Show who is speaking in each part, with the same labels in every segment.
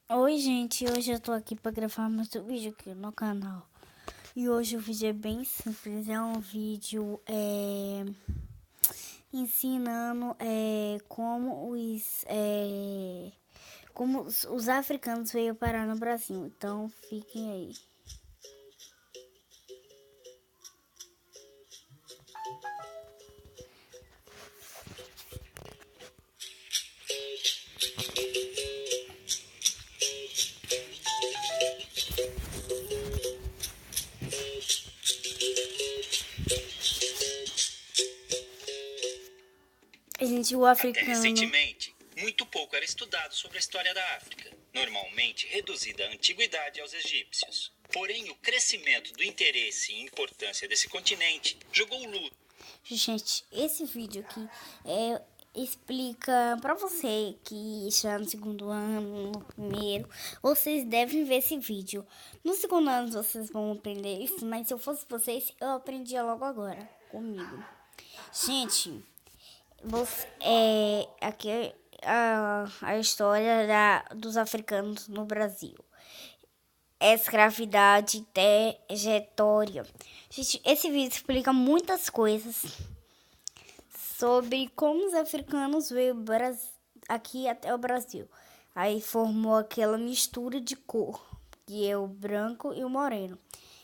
Speaker 1: Oi, gente, hoje eu tô aqui pra gravar mais um vídeo aqui no canal. E hoje o vídeo é bem simples, é um vídeo ensinando como os africanos veio parar no Brasil. Então, fiquem aí. Gente, o
Speaker 2: Até
Speaker 1: africano...
Speaker 2: recentemente, muito pouco era estudado sobre a história da África, normalmente reduzida à antiguidade aos egípcios. Porém, o crescimento do interesse e importância desse continente jogou luz.
Speaker 1: Gente, esse vídeo aqui explica pra você que está no segundo ano, no primeiro, vocês devem ver esse vídeo. No segundo ano vocês vão aprender isso, mas se eu fosse vocês, eu aprendia logo agora, comigo. Gente, aqui é a história dos africanos no Brasil. Escravidade, trajetória. Gente, esse vídeo explica muitas coisas sobre como os africanos veio aqui até o Brasil. Aí formou aquela mistura de cor, que é o branco e o moreno.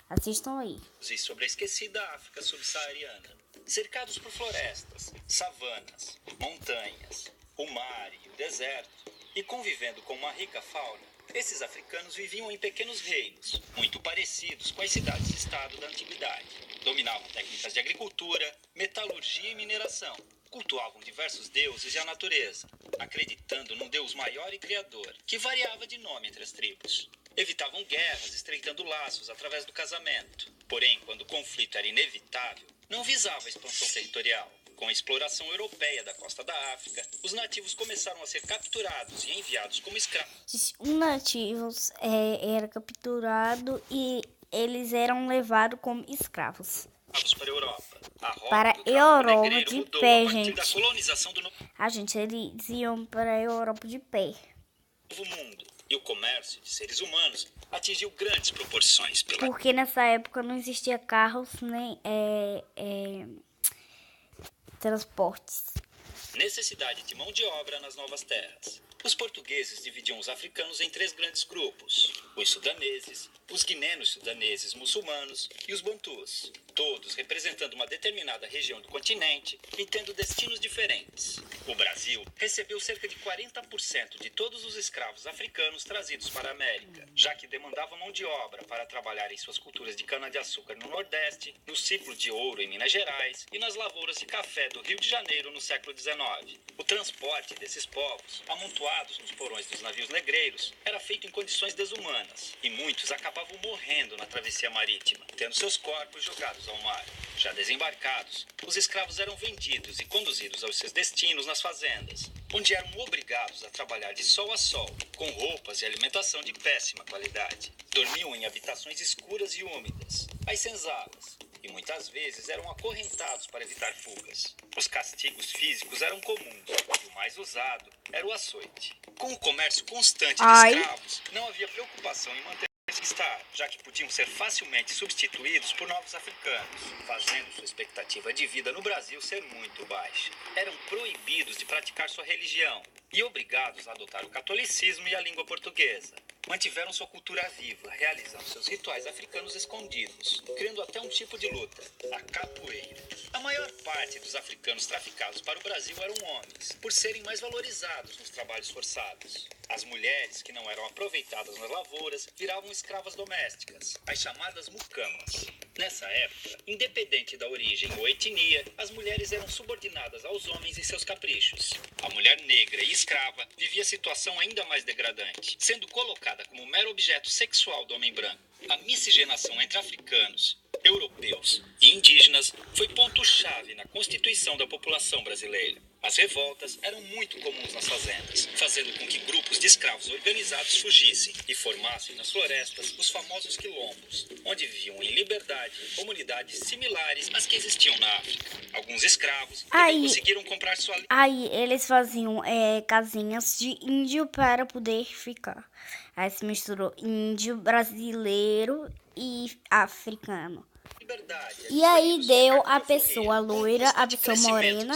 Speaker 1: Assistam aí.
Speaker 2: E sobre a esquecida África subsaariana, cercados por florestas, savanas, montanhas, o mar e o deserto, e convivendo com uma rica fauna, esses africanos viviam em pequenos reinos, muito parecidos com as cidades-estado da antiguidade. Dominavam técnicas de agricultura, metalurgia e mineração. Cultuavam diversos deuses e a natureza, acreditando num deus maior e criador, que variava de nome entre as tribos. Evitavam guerras, estreitando laços através do casamento. Porém, quando o conflito era inevitável, não visava a expansão territorial. Com a exploração europeia da costa da África, os nativos começaram a ser capturados e enviados como escravos.
Speaker 1: Os nativos era capturado e eles eram levados como escravos.
Speaker 2: Para a Europa. A rota
Speaker 1: Para
Speaker 2: do
Speaker 1: a
Speaker 2: tráfico
Speaker 1: Europa
Speaker 2: negreiro
Speaker 1: de
Speaker 2: mudou
Speaker 1: pé,
Speaker 2: a partir da
Speaker 1: gente.
Speaker 2: colonização do
Speaker 1: Gente, eles iam para a Europa de pé.
Speaker 2: Novo Mundo. E o comércio de seres humanos atingiu grandes proporções
Speaker 1: Porque nessa época não existia carros nem transportes.
Speaker 2: necessidade de mão de obra nas novas terras. Os portugueses dividiam os africanos em três grandes grupos: os sudaneses, os guinenos sudaneses muçulmanos e os bantus, todos representando uma determinada região do continente e tendo destinos diferentes. O Brasil recebeu cerca de 40% de todos os escravos africanos trazidos para a América, já que demandava mão de obra para trabalhar em suas culturas de cana-de-açúcar no Nordeste, no ciclo de ouro em Minas Gerais e nas lavouras de café do Rio de Janeiro no século XIX. O transporte desses povos, amontoados nos porões dos navios negreiros, era feito em condições desumanas, e muitos acabavam morrendo na travessia marítima, tendo seus corpos jogados ao mar. Já desembarcados, os escravos eram vendidos e conduzidos aos seus destinos nas fazendas, onde eram obrigados a trabalhar de sol a sol, com roupas e alimentação de péssima qualidade. Dormiam em habitações escuras e úmidas, as senzalas, e muitas vezes eram acorrentados para evitar fugas. Os castigos físicos eram comuns, e o mais usado era o açoite. Com o comércio constante de escravos, não havia preocupação em manter estar, já que podiam ser facilmente substituídos por novos africanos, fazendo sua expectativa de vida no Brasil ser muito baixa. Eram proibidos de praticar sua religião e obrigados a adotar o catolicismo e a língua portuguesa. Mantiveram sua cultura viva, realizando seus rituais africanos escondidos, criando até um tipo de luta, a capoeira. A maior parte dos africanos traficados para o Brasil eram homens, por serem mais valorizados nos trabalhos forçados. As mulheres, que não eram aproveitadas nas lavouras, viravam escravas domésticas, as chamadas mucamas. Nessa época, independente da origem ou etnia, as mulheres eram subordinadas aos homens em seus caprichos. A mulher negra e escrava vivia situação ainda mais degradante, sendo colocada como mero objeto sexual do homem branco. A miscigenação entre africanos, europeus e indígenas foi ponto-chave na constituição da população brasileira. As revoltas eram muito comuns nas fazendas, fazendo com que grupos de escravos organizados fugissem e formassem nas florestas os famosos quilombos, onde viviam em liberdade comunidades similares às que existiam na África. Alguns escravos também conseguiram comprar sua...
Speaker 1: Aí eles faziam casinhas de índio para poder ficar. Aí se misturou índio, brasileiro e africano. E aí deu a pessoa loira, a pessoa morena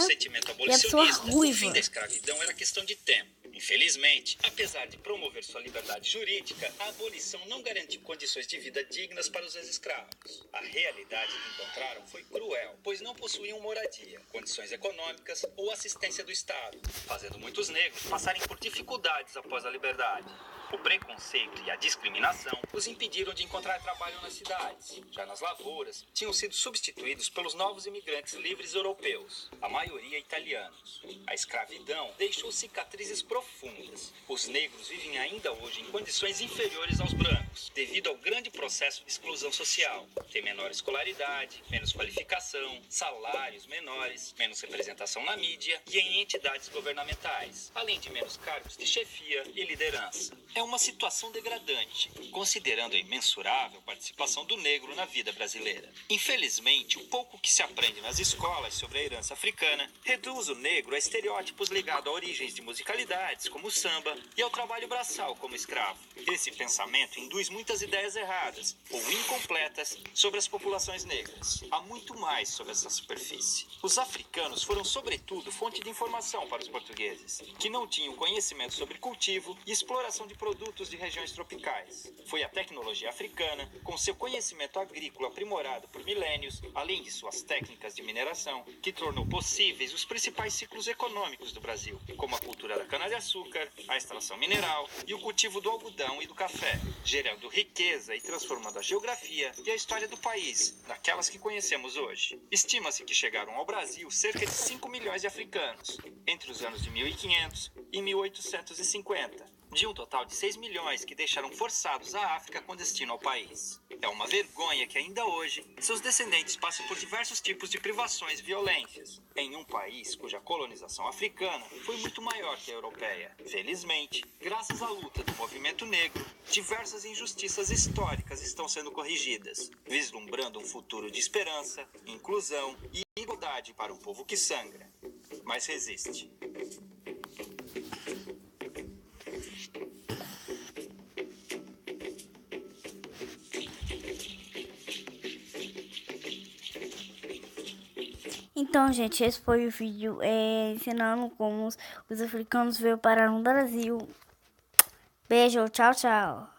Speaker 1: e a pessoa ruiva.
Speaker 2: O fim da escravidão era questão de tempo. Infelizmente, apesar de promover sua liberdade jurídica, a abolição não garantiu condições de vida dignas para os ex-escravos. A realidade que encontraram foi cruel, pois não possuíam moradia, condições econômicas ou assistência do Estado, fazendo muitos negros passarem por dificuldades após a liberdade. O preconceito e a discriminação os impediram de encontrar trabalho nas cidades. Já nas lavouras, tinham sido substituídos pelos novos imigrantes livres europeus, a maioria italianos. A escravidão deixou cicatrizes profundas. Os negros vivem ainda hoje em condições inferiores aos brancos, devido ao grande processo de exclusão social. Tem menor escolaridade, menos qualificação, salários menores, menos representação na mídia e em entidades governamentais, além de menos cargos de chefia e liderança. É uma situação degradante, considerando a imensurável participação do negro na vida brasileira. Infelizmente, o pouco que se aprende nas escolas sobre a herança africana reduz o negro a estereótipos ligados a origens de musicalidades, como o samba, e ao trabalho braçal como escravo. Esse pensamento induz muitas ideias erradas ou incompletas sobre as populações negras. Há muito mais sobre essa superfície. Os africanos foram, sobretudo, fonte de informação para os portugueses, que não tinham conhecimento sobre cultivo e exploração de produtos de regiões tropicais. Foi a tecnologia africana, com seu conhecimento agrícola aprimorado por milênios, além de suas técnicas de mineração, que tornou possíveis os principais ciclos econômicos do Brasil, como a cultura da cana-de-açúcar, a extração mineral e o cultivo do algodão e do café, gerando riqueza e transformando a geografia e a história do país, naquelas que conhecemos hoje. Estima-se que chegaram ao Brasil cerca de 5 milhões de africanos, entre os anos de 1500 e 1850, de um total de 6 milhões que deixaram forçados a África com destino ao país. É uma vergonha que ainda hoje seus descendentes passam por diversos tipos de privações e violências, em um país cuja colonização africana foi muito maior que a europeia. Felizmente, graças à luta do movimento negro, diversas injustiças históricas estão sendo corrigidas, vislumbrando um futuro de esperança, inclusão e igualdade para um povo que sangra, mas resiste.
Speaker 1: Então, gente, esse foi o vídeo ensinando como os africanos veio parar no Brasil. Beijo, tchau, tchau.